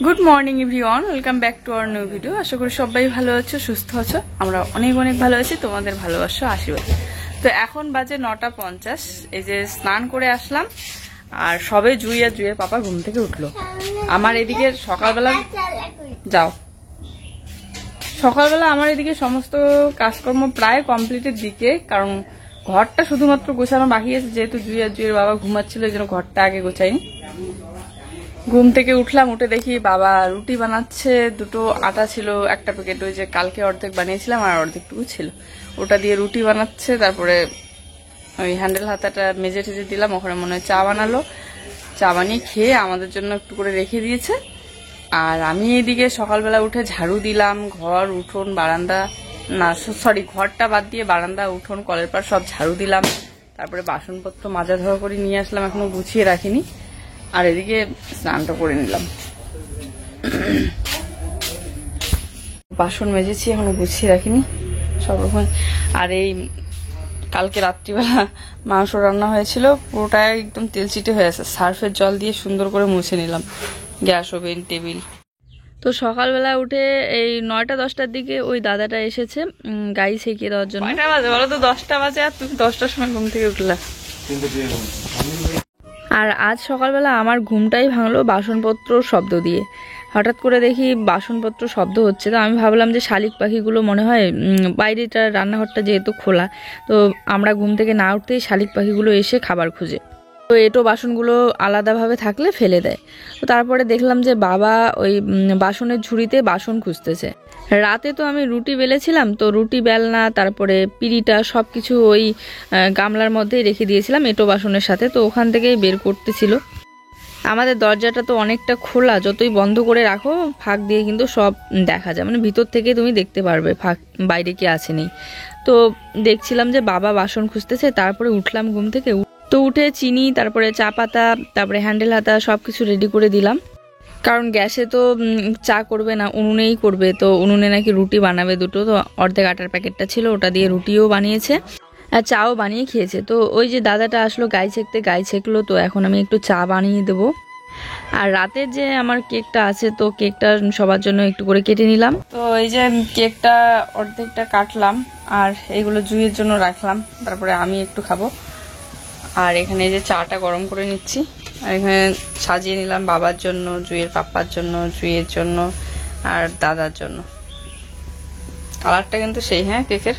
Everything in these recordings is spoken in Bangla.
Good morning everyone, welcome back to our new video. আশা করি সবাই ভালো আছো, সুস্থ আছো। আমরা অনেক অনেক ভালো আছি, তোমাদের ভালোবাসা আশীর্বাদ। তো এখন বাজে 9:50। এই যে স্নান করে আসলাম, আর সবে জুই আর জুইয়ের পাপা ঘুম থেকে উঠলো। আমার এদিকে সকালবেলা আমার এদিকে সমস্ত কাজকর্ম প্রায় কমপ্লিটের দিকে, কারণ ঘরটা শুধুমাত্র গোছানো বাকি আছে। যেহেতু জুই আর জুইয়ের বাবা ঘুমাচ্ছিল, এই জন্য ঘরটা আগে গোছাইনি। ঘুম থেকে উঠলাম, উঠে দেখি বাবা রুটি বানাচ্ছে। দুটো আটা ছিল, একটা প্যাকেট ওই যে কালকে অর্ধেক বানিয়েছিলাম আর অর্ধেকটুকু ছিল, ওটা দিয়ে রুটি বানাচ্ছে। তারপরে ওই হ্যান্ডেল হাতাটা মেজে টেজে দিলাম, ওখানে মনে হয় চা বানালো। চা বানিয়ে খেয়ে আমাদের জন্য একটু করে রেখে দিয়েছে। আর আমি এদিকে সকালবেলা উঠে ঝাড়ু দিলাম, ঘর উঠোন বারান্দা, না সরি ঘরটা বাদ দিয়ে বারান্দা উঠোন কলের পাড় সব ঝাড়ু দিলাম। তারপরে বাসনপত্র মাজা ধোয়া করে নিয়ে আসলাম, এখনো গুছিয়ে রাখিনি। আর এদিকে স্নানটা করে নিলাম, বাসন মেজেছি, এখনো গুছিয়ে রাখিনি সব রকম। আর এই কালকে রাত্রিবেলা মাংস রান্না হয়েছিল, পুরোটাই একদম তেলচিটে হয়ে আছে। সার্ফের জল দিয়ে সুন্দর করে মুছে নিলাম গ্যাস, ওভেন, টেবিল। তো সকালবেলা উঠে এই 9টা-10টার দিকে ওই দাদাটা এসেছে গাড়ি ছেঁকিয়ে দেওয়ার জন্য। কয়টা বাজে বলো তো? 10টা বাজে, আর তুমি 10টার সময় ঘুম থেকে উঠলা। আর আজ সকালবেলা আমার ঘুমটাই ভাঙলো বাসনপত্র শব্দ দিয়ে। হঠাৎ করে দেখি বাসনপত্র শব্দ হচ্ছে, তো আমি ভাবলাম যে শালিক পাখিগুলো মনে হয় বাইরেটা, রান্নাঘরটা যেহেতু খোলা, তো আমরা ঘুম থেকে না উঠতেই শালিক পাখিগুলো এসে খাবার খুঁজে, তো এটো বাসনগুলো আলাদাভাবে থাকলে ফেলে দেয়। তো তারপরে দেখলাম যে বাবা ওই বাসনের ঝুড়িতে বাসন খুঁজতেছে। রাতে তো আমি রুটি বেলেছিলাম, তো রুটি বেলনা তারপরে পিড়িটা সব কিছু ওই গামলার মধ্যেই রেখে দিয়েছিলাম এটো বাসনের সাথে, তো ওখান থেকেই বের করতেছিল। আমাদের দরজাটা তো অনেকটা খোলা, যতই বন্ধ করে রাখো ফাঁক দিয়ে কিন্তু সব দেখা যায়, মানে ভিতর থেকে তুমি দেখতে পারবে ফাঁক বাইরে কি আছে নেই। তো দেখছিলাম যে বাবা বাসন খুঁজতেছে, তারপরে উঠলাম ঘুম থেকে। তো উঠে চিনি, তারপরে চা পাতা, তারপরে হ্যান্ডেল হাতা সব কিছু রেডি করে দিলাম, কারণ গ্যাসে তো চা করবে না, উনুনেই করবে। তো উনুনে নাকি রুটি বানাবে দুটো, তো অর্ধেক আটার প্যাকেটটা ছিল, ওটা দিয়ে রুটিও বানিয়েছে আর চাও বানিয়ে খেয়েছে। তো ওই যে দাদাটা আসলো গাই ছেঁকতে, গাই ছেঁকলো, তো এখন আমি একটু চা বানিয়ে দেবো। আর রাতের যে আমার কেকটা আছে, তো কেকটা সবার জন্য একটু করে কেটে নিলাম। তো এই যে কেকটা অর্ধেকটা কাটলাম, আর এগুলো জুইয়ের জন্য রাখলাম, তারপরে আমি একটু খাবো। আর এখানে এই যে চাটা গরম করে নিচ্ছি, আর এখানে সাজিয়ে নিলাম বাবার জন্য, জুইয়ের পাপ্পার জন্য, জুইয়ের জন্য আর দাদার জন্য। কালারটা কিন্তু সেই, হ্যাঁ কেকের।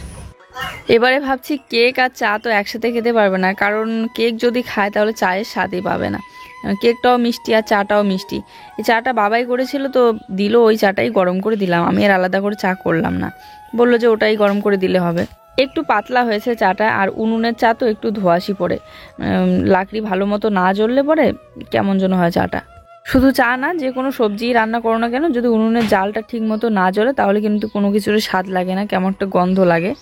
এবারে ভাবছি কেক আর চা তো একসাথে খেতে পারবে না, কারণ কেক যদি খায় তাহলে চায়ের স্বাদই পাবে না। কেকটাও মিষ্টি আর চাটাও মিষ্টি। এই চাটা বাবাই করেছিল, তো দিল, ওই চাটাই গরম করে দিলাম, আমি আর আলাদা করে চা করলাম না। বললো যে ওটাই গরম করে দিলে হবে। একটু পাতলা হয়েছে চাটা, আর উনুনের চা তো একটু ধোঁয়াশি পড়ে, লাকড়ি ভালো মতো না জ্বললে পরে কেমন যেন হয় চাটা। শুধু চা না, যে কোনো সবজি রান্না করো না কেন, যদি উনুনের জালটা ঠিক মতো না জ্বলে তাহলে কিন্তু কোনো কিছুর স্বাদ লাগে না, কেমন একটা গন্ধ লাগে।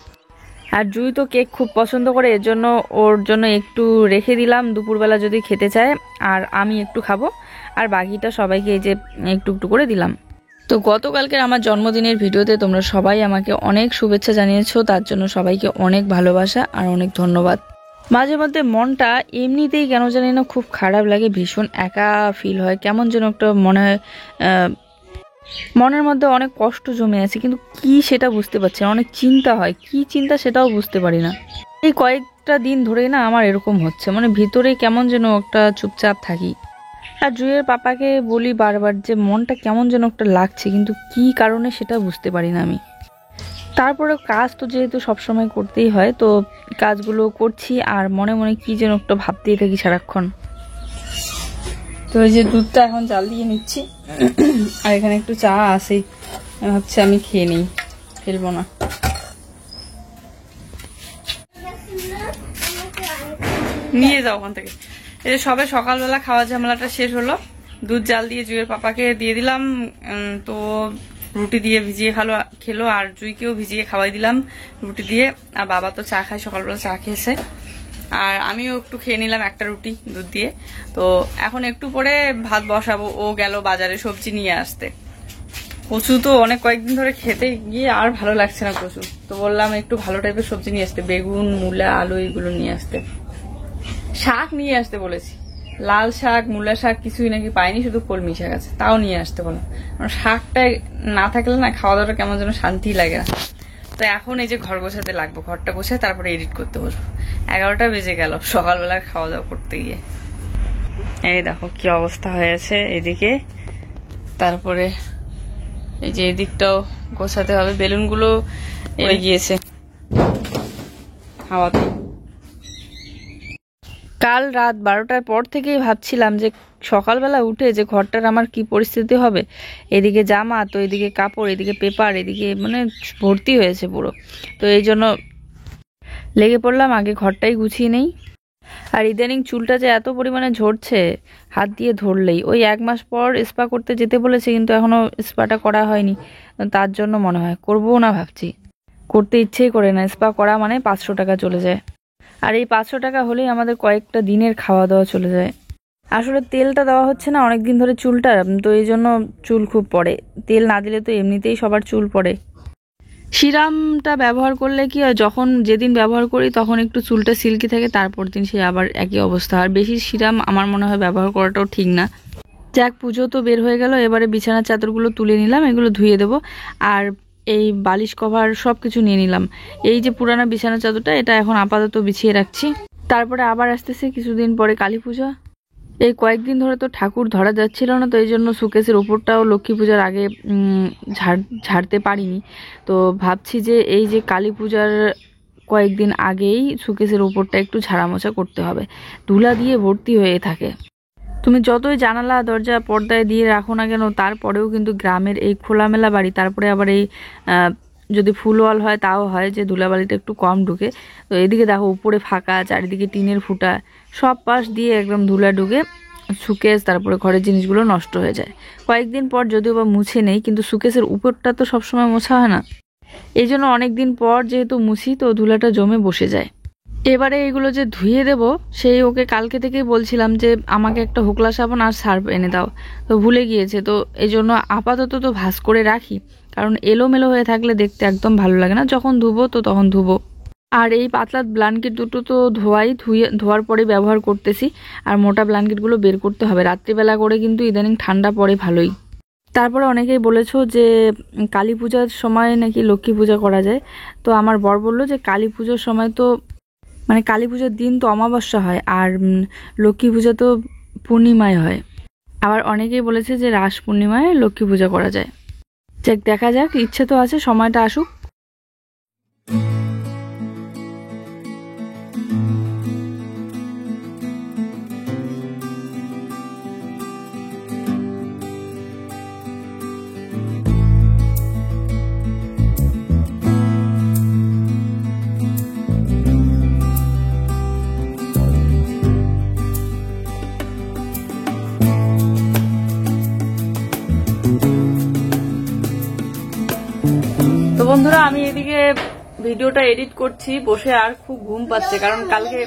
আর জুই তো কেক খুব পছন্দ করে, এর জন্য ওর জন্য একটু রেখে দিলাম দুপুরবেলা যদি খেতে চায়, আর আমি একটু খাবো, আর বাকিটা সবাইকে এই যে একটু একটু করে দিলাম। তো গতকালকের আমার জন্মদিনের ভিডিওতে তোমরা সবাই আমাকে অনেক শুভেচ্ছা জানিয়েছো, তার জন্য সবাইকে অনেক ভালোবাসা আর অনেক ধন্যবাদ। মাঝে মধ্যে মনটা এমনিতেই কেন জানি না খুব খারাপ লাগে, ভীষণ একা ফিল হয়, কেমন যেন একটা মনে হয় মনের মধ্যে অনেক কষ্ট জমে আছে, কিন্তু কি সেটা বুঝতে পারছি না। অনেক চিন্তা হয়, কি চিন্তা সেটাও বুঝতে পারি না। এই কয়েকটা দিন ধরেই না আমার এরকম হচ্ছে, মানে ভিতরে কেমন যেন একটা চুপচাপ থাকি। আর জুইয়ের পাপাকে বলি বারবার যে মনটা কেমন যেন একটা লাগছে, কিন্তু কি কারণে সেটা বুঝতে পারি না আমি। তারপরে কাজ তো যেহেতু সবসময় করতেই হয়, তো কাজগুলো করছি আর মনে মনে কি যেন একটা ভাবতেই থাকি সারাক্ষণ। তো এই যে দুধটা এখন জাল দিয়ে নিচ্ছি, আর এখানে একটু চা আসেই, ভাবছি আমি খেয়ে নিই, ফেলবো না। নিয়ে যাও ওখান থেকে। এই যে সবে সকালবেলা খাওয়া ঝামেলাটা শেষ হলো, দুধ জাল দিয়ে জুইয়ের পাপাকে দিয়ে দিলাম, তো রুটি দিয়ে ভিজিয়ে খেলো, আর জুইকেও ভিজিয়ে খাওয়াই দিলাম রুটি দিয়ে। আর বাবা তো চা খায়, সকালবেলা চা খেয়েছে, আর আমিও একটু খেয়ে নিলাম একটা রুটি দুধ দিয়ে। তো এখন একটু পরে ভাত বসাবো, ও গেল বাজারে সবজি নিয়ে আসতে। কচু তো অনেক কয়েকদিন ধরে খেতে গিয়ে আর ভালো লাগছে না কচু, তো বললাম একটু ভালো টাইপের সবজি নিয়ে আসতে, বেগুন, মূলা, আলু এগুলো নিয়ে আসতে, শাক নিয়ে আসতে বলেছি। লাল শাক মূলা শাক কিছুই নাকি পাইনি, শুধু কলমি শাক আছে, তাও নিয়ে আসতে বললাম। কারণ শাকটা না থাকলে না খাওয়া দাওয়াটা কেমন যেন শান্তি লাগে না। তো এখন এই যে ঘর গোছাতে লাগবো, ঘরটা গোছায় তারপরে এডিট করতে বসবো। 11টা বেজে গেল সকালবেলা খাওয়া দাওয়া করতে গিয়ে। এই দেখো কি অবস্থা হয়েছে এদিকে। তারপরে এই যে এদিকটাও গোছাতে হবে, বেলুনগুলো এড়ে গিয়েছে হাওয়াতে। কাল রাত 12টার পর থেকেই ভাবছিলাম যে সকালবেলা উঠে যে ঘরটার আমার কি পরিস্থিতি হবে। এদিকে জামা, তো এদিকে কাপড়, এদিকে পেপার, এদিকে মানে ভর্তি হয়েছে পুরো। তো এই জন্য লেগে পড়লাম আগে ঘরটাই গুছিয়ে নেই। আর ইদানিং চুলটা যে এত পরিমাণে ঝরছে হাত দিয়ে ধরলেই। ওই 1 মাস পর স্পা করতে যেতে বলেছে, কিন্তু এখনো স্পাটা করা হয়নি। তার জন্য মনে হয় করবো না ভাবছি, করতে ইচ্ছেই করে না। স্পা করা মানে 500 টাকা চলে যায়, আর এই 500 টাকা হলেই আমাদের কয়েকটা দিনের খাওয়া দাওয়া চলে যায়। আসলে তেলটা দেওয়া হচ্ছে না অনেকদিন ধরে চুলটা, তো এই জন্য চুল খুব পড়ে। তেল না দিলে তো এমনিতেই সবার চুল পড়ে। সিরামটা ব্যবহার করলে কি হয়, যখন যেদিন ব্যবহার করি তখন একটু চুলটা সিল্কি থাকে, তারপর দিন সে আবার একই অবস্থা। আর বেশি সিরাম আমার মনে হয় ব্যবহার করাটাও ঠিক না। যাক, পুজো তো বের হয়ে গেল, এবারে বিছানার চাদরগুলো তুলে নিলাম, এগুলো ধুয়ে দেবো। আর এই বালিশ কভার সব কিছু নিয়ে নিলাম। এই যে পুরানো বিছানার চাদরটা, এটা এখন আপাতত বিছিয়ে রাখছি। তারপরে আবার আসতেছে কিছুদিন পরে কালী পূজা। এই কয়েকদিন ধরে তো ঠাকুর ধরা যাচ্ছিল না, তো এই জন্য সুকেশের উপরটাও লক্ষ্মী পূজার আগে ঝাড়তে পারিনি। তো ভাবছি যে এই যে কালী পূজার কয়েকদিন আগেই সুকেশের উপরটা একটু ঝাড়ামোছা করতে হবে। ধুলা দিয়ে ভর্তি হয়ে থাকে। তুমি যতই জানালা দরজা পর্দায় দিয়ে রাখো না কেন, তারপরেও কিন্তু গ্রামের এই খোলামেলা বাড়ি, তারপরে আবার এই যদি ফুলওয়াল হয় তাও হয় যে ধুলাবালিটা একটু কম ঢুকে। তো এদিকে দেখো উপরে ফাঁকা, চারিদিকে টিনের ফুটা, সব পাশ দিয়ে একদম ধুলা ঢুকে সুকেশ, তারপরে ঘরের জিনিসগুলো নষ্ট হয়ে যায়। কয়েকদিন পর যদিও বা মুছে নেই, কিন্তু সুকেশের উপরটা তো সবসময় মোছা হয় না। এই জন্য অনেকদিন পর যেহেতু মুছি, তো ধুলাটা জমে বসে যায়। এবারে এগুলো যে ধুয়ে দেব, সেই ওকে কালকে থেকেই বলছিলাম যে আমাকে একটা হোকলা সাবান আর সার্ফ এনে দাও, তো ভুলে গিয়েছে। তো এই জন্য আপাতত তো ভাঁজ করে রাখি, কারণ এলোমেলো হয়ে থাকলে দেখতে একদম ভালো লাগে না। যখন ধুবো তো তখন ধুবো। আর এই পাতলা ব্ল্যাঙ্কেট দুটো তো ধোয়ার পরে ব্যবহার করতেছি। আর মোটা ব্ল্যাঙ্কেটগুলো বের করতে হবে, রাত্রিবেলা করে কিন্তু ইদানিং ঠান্ডা পড়ে ভালোই। তারপরে অনেকেই বলেছো যে কালী পূজার সময় নাকি লক্ষ্মী পূজা করা যায়। তো আমার বর বললো যে কালী পুজোর সময় তো মানে কালী পূজার দিন তো অমাবস্যা হয়, আর লক্ষ্মী পূজা তো পূর্ণিমায় হয়। আবার অনেকেই বলেছে যে রাস পূর্ণিমায় লক্ষ্মী পূজা করা যায়। যাক, দেখা যাক, ইচ্ছে তো আছে, সময়টা আসুক। তো বন্ধুরা, আমি এদিকে ভিডিওটা এডিট করছি বসে, আর খুব ঘুম পাচ্ছে, কারণ কালকে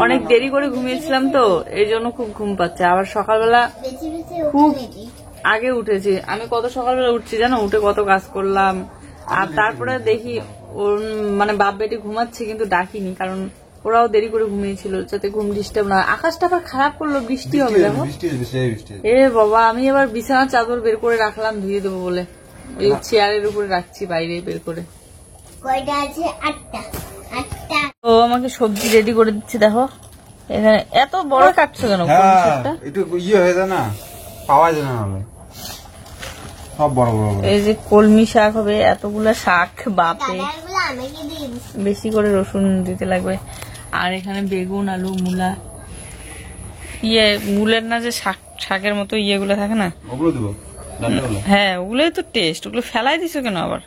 অনেক দেরি করে ঘুমিয়েছিলাম, তো এই জন্য খুব ঘুম পাচ্ছে। আবার সকালবেলা খুব আগে উঠেছি। আমি কত সকালবেলা উঠছি জানো, উঠে কত কাজ করলাম। আর তারপরে দেখি ওর মানে বাপ বেটি ঘুমাচ্ছে, কিন্তু ডাকিনি, কারণ ওরাও দেরি করে ঘুমিয়েছিল, যাতে ঘুম ডিস্টার্ব না। আকাশটা আবার খারাপ করলো, বৃষ্টি হবে দেখো। এ বাবা, আমি এবার বিছানার চাদর বের করে রাখলাম ধুয়ে দেবো বলে, ওই চেয়ারের উপরে রাখছি বাইরে বের করে। ও আমাকে সবজি রেডি করে দিচ্ছে, দেখো এখানে। এত বড় কাটছো কেন? একটু ইয়ে হয়ে যায় না, পাওয়া যায় না, সব বড় বড়। এই যে কলমি শাক হবে, এতগুলা শাক, বাপে বেশি করে রসুন দিতে লাগবে। আর এখানে বেগুন, আলু, মূলা, মূলের না যে শাকের মতো ইয়েগুলো থাকে না, ওগুলো দিব। হ্যাঁ, ওগুলোই তো টেস্ট। ওগুলো ফেলাই দিছো কেন আবার?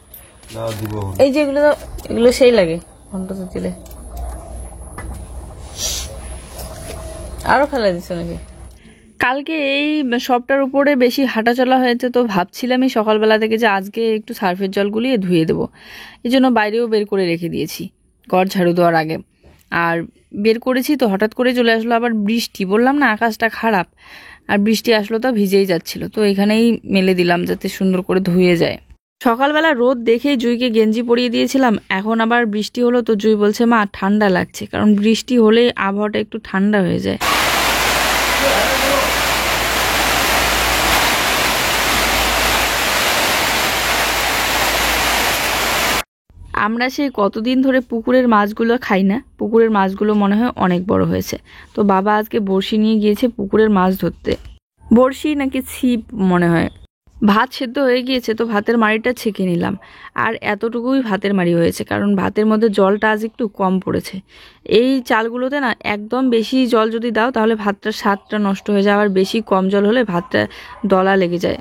এই যে এগুলো সেই লাগে ঘন্টা তো দিলে। আরো ফেলাই দিছো নাকি? কালকে এই সবটার উপরে বেশি হাঁটা চলা হয়েছে, তো ভাবছিলামই সকালবেলা থেকে যে আজকে একটু সার্ফের জল গুলিয়ে ধুয়ে দেবো। এই জন্য বাইরেও বের করে রেখে দিয়েছি ঘর ঝাড়ু দেওয়ার আগে। আর বের করেছি তো হঠাৎ করে চলে আসলো আবার বৃষ্টি। বললাম না আকাশটা খারাপ, আর বৃষ্টি আসলো তো ভিজেই যাচ্ছিল। তো এখানেই মেলে দিলাম যাতে সুন্দর করে ধুয়ে যায়। সকালবেলা রোদ দেখেই জুইকে গেঞ্জি পরিয়ে দিয়েছিলাম। এখন আবার বৃষ্টি হলো, তো জুই বলছে মা ঠান্ডা লাগছে, কারণ বৃষ্টি হলে আবহাওয়াটা একটু ঠান্ডা হয়ে যায়। আমরা সেই কতদিন ধরে পুকুরের মাছগুলো খাই না, পুকুরের মাছগুলো মনে হয় অনেক বড় হয়েছে। তো বাবা আজকে বড়শি নিয়ে গিয়েছে পুকুরের মাছ ধরতে। বড়শি নাকি ছিপ মনে হয়। ভাত সেদ্ধ হয়ে গিয়েছে, তো ভাতের মাড়িটা ছেঁকে নিলাম। আর এতটুকুই ভাতের মাড়ি হয়েছে, কারণ ভাতের মধ্যে জলটা আজ একটু কম পড়েছে। এই চালগুলোতে না একদম বেশি জল যদি দাও তাহলে ভাতটার স্বাদটা নষ্ট হয়ে যায়, আবার বেশি কম জল হলে ভাতটা দলা লেগে যায়।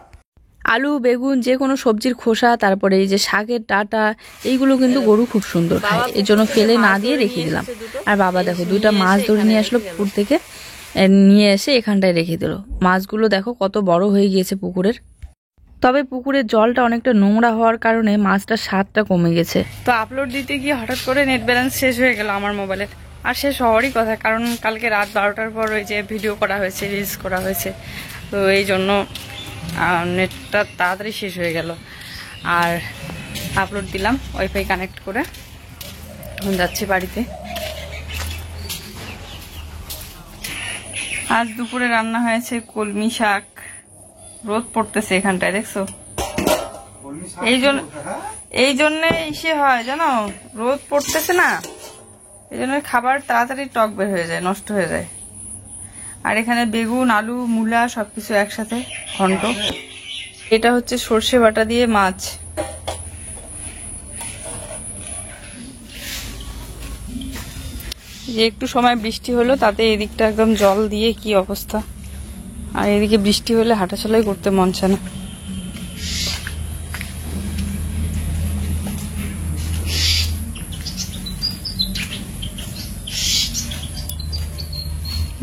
আলু, বেগুন, যে কোনো সবজির খোসা, তারপরে এই যে শাকের ডাঁটা, এইগুলো কিন্তু গরু খুব সুন্দর খায়, এর জন্য ফেলে না দিয়ে রেখে দিলাম। আর বাবা দেখো 2টা মাছ ধরে নিয়ে আসলো পুকুর থেকে, নিয়ে এসে এখানটায় রেখে দিল। মাছগুলো দেখো কত বড় হয়ে গিয়েছে পুকুরের। তবে পুকুরের জলটা অনেকটা নোংরা হওয়ার কারণে মাছটার স্বাদটা কমে গেছে। তো আপলোড দিতে গিয়ে হঠাৎ করে নেট ব্যালেন্স শেষ হয়ে গেল আমার মোবাইলের। আর শেষ হওয়ারই কথা, কারণ কালকে রাত 12টার পর ওই যে ভিডিও করা হয়েছে, রিলস করা হয়েছে, তো এই জন্য নেটটা তাড়াতাড়ি শেষ হয়ে গেল। আর আপলোড দিলাম ওয়াইফাই কানেক্ট করে, এখন যাচ্ছি বাড়িতে। আজ দুপুরে রান্না হয়েছে কলমি শাক। রোদ পড়তেছে এখানটায়, দেখছো? এই জন্যে ইসে হয় জানো, রোদ পড়তেছে না, এই জন্য খাবার তাড়াতাড়ি টক বের হয়ে যায়, নষ্ট হয়ে যায়। আর এখানে বেগুন, আলু, মূলা সবকিছু একসাথে ঘন্ট। এটা হচ্ছে সর্ষে বাটা দিয়ে মাছ। যে একটু সময় বৃষ্টি হলো, তাতে এদিকটা একদম জল দিয়ে কি অবস্থা। আর এদিকে বৃষ্টি হলে হাঁটাচলাই করতে মন চায় না।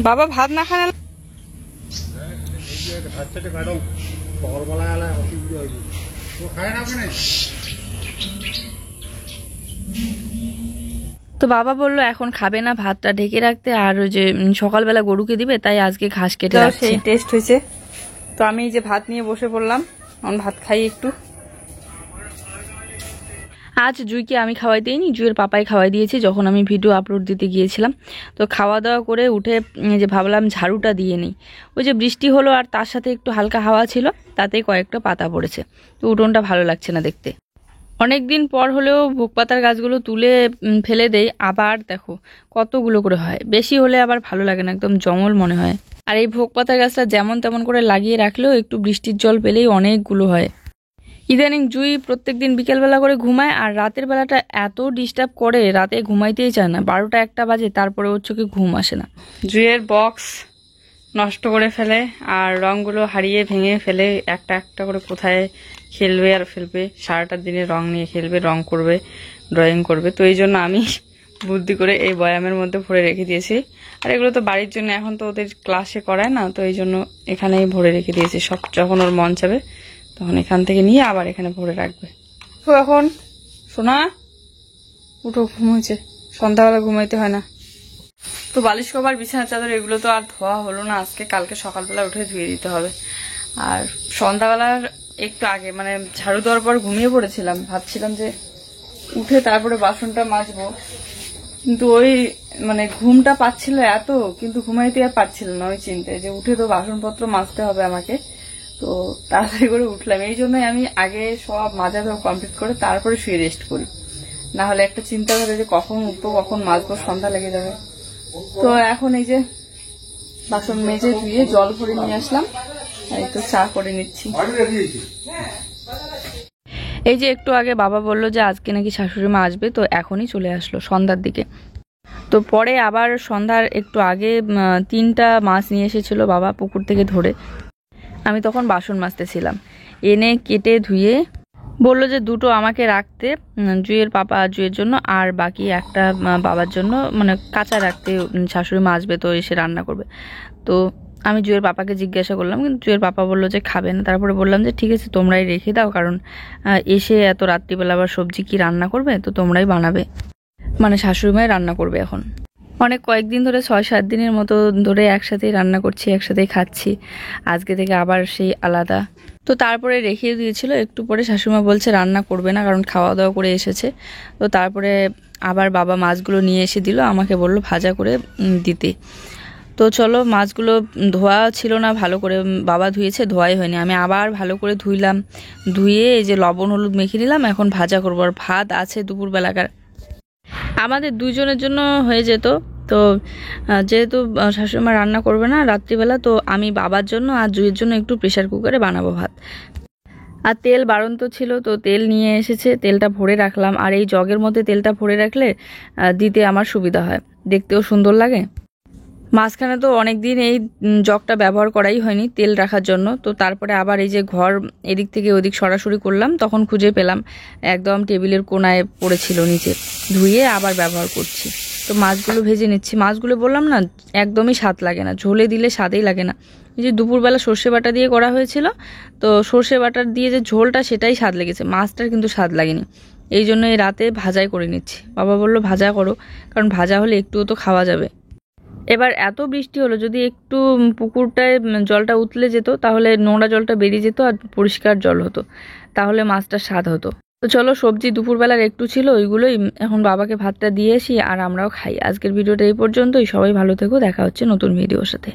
বাবা ভাত না খায় না? তো বাবা বললো এখন খাবে না, ভাতটা ঢেকে রাখতে, আর ওই যে সকালবেলা গরুকে দিবে, তাই আজকে ঘাস কেটে রাখছে। সেই টেস্ট হয়েছে। তো আমি এই যে ভাত নিয়ে বসে পড়লাম, এখন ভাত খাই একটু। আজ জুইকে আমি খাওয়াই দিইনি, জুইয়ের পাপাই খাওয়াই দিয়েছি যখন আমি ভিডিও আপলোড দিতে গিয়েছিলাম। তো খাওয়া দাওয়া করে উঠে যে ভাবলাম ঝাড়ুটা দিয়ে নিই। ওই যে বৃষ্টি হলো আর তার সাথে একটু হালকা হাওয়া ছিল, তাতেই কয়েকটা পাতা পড়েছে, তো উঠোনটা ভালো লাগছে না দেখতে। অনেক দিন পর হলেও ভোগ পাতার গাছগুলো তুলে ফেলে দেই, আবার দেখো কতগুলো করে হয়। বেশি হলে আবার ভালো লাগে না, একদম জঙ্গল মনে হয়। আর এই ভোগ পাতার গাছটা যেমন তেমন করে লাগিয়ে রাখলেও একটু বৃষ্টির জল পেলেই অনেকগুলো হয়। ইদানিং জুই প্রত্যেকদিন বিকেলবেলা করে ঘুমায়, আর রাতের বেলাটা এত ডিস্টার্ব করে, রাতে ঘুমাইতেই চায় না। 12টা 1টা বাজে, তারপরে ওর চোখে ঘুম আসে না। জুইয়ের বক্স নষ্ট করে ফেলে, আর রঙগুলো হারিয়ে ভেঙে ফেলে, একটা একটা করে কোথায় খেলবে আর ফেলবে। সারাটা দিনে রং নিয়ে খেলবে, রং করবে, ড্রয়িং করবে। তো এই জন্য আমি বুদ্ধি করে এই বয়ামের মধ্যে ভরে রেখে দিয়েছি। আর এগুলো তো বাড়ির জন্য, এখন তো ওদের ক্লাসে করায় না, তো এই জন্য এখানেই ভরে রেখে দিয়েছি। সব যখন ওর মন চাবে তখন এখান থেকে নিয়ে আবার এখানে ভরে রাখবে। তো এখন শোনা উঠো, ঘুম হয়েছে, সন্ধ্যাবেলা ঘুমাইতে হয় না। তো বালিশ কভার, বিছানার চাদর এগুলো তো আর ধোয়া হলো না আজকে, কালকে সকালবেলা উঠে ধুয়ে দিতে হবে। আর সন্ধ্যাবেলার একটু আগে মানে ঝাড়ু দেওয়ার পর ঘুমিয়ে পড়েছিলাম, ভাবছিলাম যে উঠে তারপরে বাসনটা মাজবো, কিন্তু ওই মানে ঘুমটা পাচ্ছিল এত, কিন্তু ঘুমাইতে আর পারছিল না ওই চিন্তায় যে উঠে তো বাসনপত্র মাজতে হবে আমাকে। তো তাড়াতাড়ি করে উঠলাম, এই জন্যই আমি আগে সব মাজা ধোয়া কমপ্লিট করে তারপরে শুয়ে রেস্ট করি, না হলে একটা চিন্তা করে যে কখন উঠবো, কখন মাজবো, সন্ধ্যা লেগে যাবে। তো এখন এই যে বাসন মেজে ধুয়ে জল ভরে নিয়ে আসলাম, এই তো চা করে নিচ্ছি। এই যে একটু আগে বাবা বললো যে আজকে নাকি শাশুড়ি মা আসবে, তো এখনই চলে আসলো সন্ধ্যার দিকে। তো পরে আবার সন্ধ্যার একটু আগে 3টা মাছ নিয়ে এসেছিল বাবা পুকুর থেকে ধরে। আমি তখন বাসন মাজতেছিলাম, এনে কেটে ধুয়ে বললো যে 2টো আমাকে রাখতে, জুইয়ের পাপা জুইয়ের জন্য, আর বাকি একটা বাবার জন্য, মানে কাঁচা রাখতে, শাশুড়ি মা আসবে তো এসে রান্না করবে। তো আমি জুইয়ের পাপাকে জিজ্ঞাসা করলাম, কিন্তু জুইয়ের পাপা বললো যে খাবে না। তারপরে বললাম যে ঠিক আছে তোমরাই রেখে দাও, কারণ এসে এত রাত্রিবেলা আবার সবজি কি রান্না করবে, তো তোমরাই বানাবে, মানে শাশুড়ি মাই রান্না করবে। এখন অনেক কয়েকদিন ধরে 6-7 দিনের মতো ধরে একসাথেই রান্না করছি, একসাথেই খাচ্ছি, আজকে থেকে আবার সেই আলাদা। তো তারপরে রেখে দিয়েছিল, একটু পরে শাশুড়িমা বলছে রান্না করবে না, কারণ খাওয়া দাওয়া করে এসেছে। তো তারপরে আবার বাবা মাছগুলো নিয়ে এসে দিল, আমাকে বলল ভাজা করে দিতে। তো চলো, মাছগুলো ধোয়া ছিল না ভালো করে, বাবা ধুয়েছে, ধোয়াই হয়নি। আমি আবার ভালো করে ধুইলাম, ধুয়ে এই যে লবণ হলুদ মেখে নিলাম। এখন ভাজা করবো। আর ভাত আছে দুপুরবেলাকার, আমাদের দুজনের জন্য হয়ে যেত। তো যেহেতু শাশুড়িমা রান্না করবে না রাত্রিবেলা, তো আমি বাবার জন্য আর জুইয়ের জন্য একটু প্রেশার কুকারে বানাবো ভাত। আর তেল বাড়ন্ত ছিল, তো তেল নিয়ে এসেছে, তেলটা ভরে রাখলাম। আর এই জগের মধ্যে তেলটা ভরে রাখলে দিতে আমার সুবিধা হয়, দেখতেও সুন্দর লাগে। মাঝখানে তো অনেক দিন এই জগটা ব্যবহার করাই হয়নি তেল রাখার জন্য। তো তারপরে আবার এই যে ঘর এদিক থেকে ওদিক সরাসরি করলাম, তখন খুঁজে পেলাম, একদম টেবিলের কোনায় পড়েছিল নিচে, ধুয়ে আবার ব্যবহার করছি। তো মাছগুলো ভেজে নিচ্ছি। মাছগুলো বললাম না, একদমই স্বাদ লাগে না, ঝোলে দিলে স্বাদেই লাগে না। এই যে দুপুরবেলা সর্ষে বাটা দিয়ে করা হয়েছিল, তো সর্ষে বাটার দিয়ে যে ঝোলটা সেটাই স্বাদ লেগেছে, মাছটার কিন্তু স্বাদ লাগেনি। এই জন্য এই রাতে ভাজাই করে নিচ্ছি। বাবা বললো ভাজা করো, কারণ ভাজা হলে একটুও তো খাওয়া যাবে। এবার এত বৃষ্টি হলো, যদি একটু পুকুরটায় জলটা উতলে যেত, তাহলে নোংরা জলটা বেরিয়ে যেত আর পরিষ্কার জল হতো, তাহলে মাছটার স্বাদ হতো। তো চলো, সবজি দুপুরবেলার একটু ছিল, ওইগুলোই এখন বাবাকে ভাতটা দিয়ে আসি আর আমরাও খাই। আজকের ভিডিওটা এই পর্যন্তই। সবাই ভালো থেকো, দেখা হচ্ছে নতুন ভিডিওর সাথে।